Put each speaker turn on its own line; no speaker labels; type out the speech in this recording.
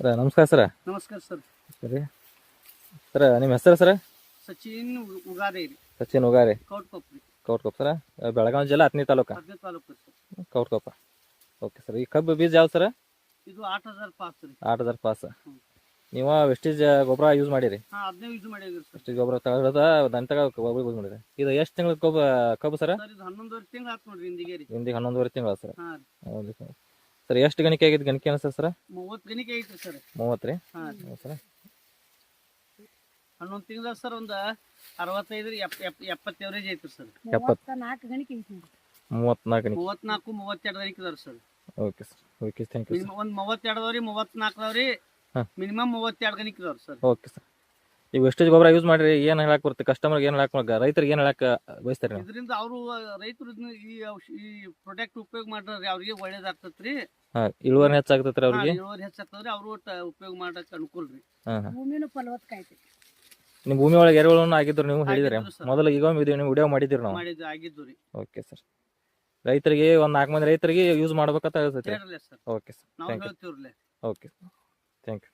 Sir ನಮಸ್ಕಾರ sir.
ನಮಸ್ಕಾರ sir.
ಸರಿ ಸರ್, ನಿಮ್ಮ ಹೆಸರು ಸರ್?
ಸಚಿನ್ ಉಗಾರೆ ರೀ.
ಸಚಿನ್ ಉಗಾರೆ,
ಕೌಟ್ಕೊಪ್ಪ ರೀ.
ಕೌಟ್ಕೊಪ್ಪ ಸರ್. ಬೆಳಗಾವಿ ಜಿಲ್ಲಾ ಹತ್ತನೇ ತಾಲೂಕು,
ಹದಿನೈದು ತಾಲೂಕು ಸರ್.
ಕೌಟ್ಕೊಪ್ಪ. Okay sir. ಈ ಕಬ್ಬು ಬೀಜ ಯಾವ್ದು ಸರ್?
ಇದು 8000 ಪಾಸ್ ರೀ.
8000 ಪಾಸ್. ನೀವು ವೆಸ್ಟೇಜ್ ಗೊಬ್ಬರ ಯೂಸ್ ಮಾಡಿರಿ?
ಹಾಂ, ಅದನ್ನೇ ಯೂಸ್ ಮಾಡಿದ್ರಿ ಸರ್.
ವೆಸ್ಟೇಜ್ ಗೊಬ್ಬರ ತಗೊಳ್ಳೋದ ದನತಗ ಗೊಬ್ಬರ ಯೂಸ್ ಮಾಡಿರಿ. ಇದು ಎಷ್ಟು ತಿಂಗಳ ಕಬ್ಬು ಸರ್?
ಸರ್ ಇದು 11 ತಿಂಗಳು ಆಯ್ತು ನೋಡ್ರಿ ಹಿಂದಿಗೆ ರೀ.
ಹಿಂದಿಗೆ 11 ತಿಂಗಳು ಸರ್.
ಹಾಂ ರೀ.
ಹೌದು ಸರ್. ಸರ್ ಎಷ್ಟು ಗಣಿಕೆ ಆಗಿದ್ದು ಗಣಿಕೆ ಅನಿಸ್ತದೆ ಸರ್?
30 ಗಣಿಕೆ ಐತ್ರಿ ಸರ್.
30 ರೀ?
ಹಾಂ ರೀ.
ಸರ್
11 ತಿಂಗಳ ಸರ್ ಒಂದು 65 70 ಎವರೇಜ್ ಐತ್ರಿ ಸರ್.
34 ಗಣಿಕೆ ಐತಿ ನೋಡ್ರಿ.
34 ಗಣಿಕೆ.
34 32 ಗಣಿಕೆ ಅದಾರ sir.
Okay sir. Okay, thank you sir.
ಒಂದು 32 ಅದಾವ್ರಿ, 34 ಅದಾವ್ರಿ.
ಹಾಂ.
ಮಿನಿಮಮ್ 32 ಗಣಿಕೆ ಅದಾವ್ರಿ ಸರ್.
Okay sir. ಈ ವೆಸ್ಟೇಜ್ ಗೊಬ್ಬರ ಯೂಸ್ ಮಾಡಿರಿ, ಏನು ಹೇಳಕ್ ಬರುತ್ತೆ ಕಸ್ಟಮರ್ಗೆ, ಏನು ಹೇಳಕ್ ರೈತರಿಗೆ ಏನು ಹೇಳಕ್ ಬಯಸ್ತಾರೆ ನೀವು?
ಇದರಿಂದ ಅವರು ರೈತರು ಈ ಪ್ರಾಡಕ್ಟ್ ಉಪಯೋಗ ಮಾಡ್ರಿ ಅವ್ರಿಗೆ ಒಳ್ಳೇದಾಗ್ತತ್ರಿ.
ಹಾಂ, ಇಳುವರಿ ಹೆಚ್ಚಾಗ್ತೈತ್ರಿ ಅವ್ರಿಗೆ?
ಇಳುವರಿ ಹೆಚ್ಚಾಗ್ತದ್ರಿ, ಅವರು ಉಪಯೋಗ ಮಾಡಕ್ ಅನುಕೂಲ ರೀ.
ಹಾಂ ಹಾಂ.
ಭೂಮಿನೂ ಫಲವತ್ತೈತಿ.
ನಿಮ್ಮ ಭೂಮಿ ಒಳಗೆ ಎರೆಹುಳನ್ನು ಆಗಿದ್ರು ನೀವು ಹೇಳಿದ್ರೆ
ಆಗಿದ್ರು ಸರ್.
ಮೊದಲು, ಈಗ ನೀವು ವಿಡಿಯೋ ಮಾಡಿದ್ದೀರಿ ನಾವು.
ಆಗಿದ್ದು ರೀ.
Okay sir. ರೈತರಿಗೆ ಒಂದು 4 ಮಂದಿ ರೈತರಿಗೆ ಯೂಸ್ ಮಾಡ್ಬೇಕಂತ ಹೇಳ್ತೈತೆ.
ಹೇಳ್ರಲ್ಲ ಸರ್,
ಓಕೆ ಸರ್,
ನಾವು
ಥ್ಯಾಂಕ್ ಯು.
ಹೇಳ್ತೀವ್ರಲ್ಲ.
Okay, thank you.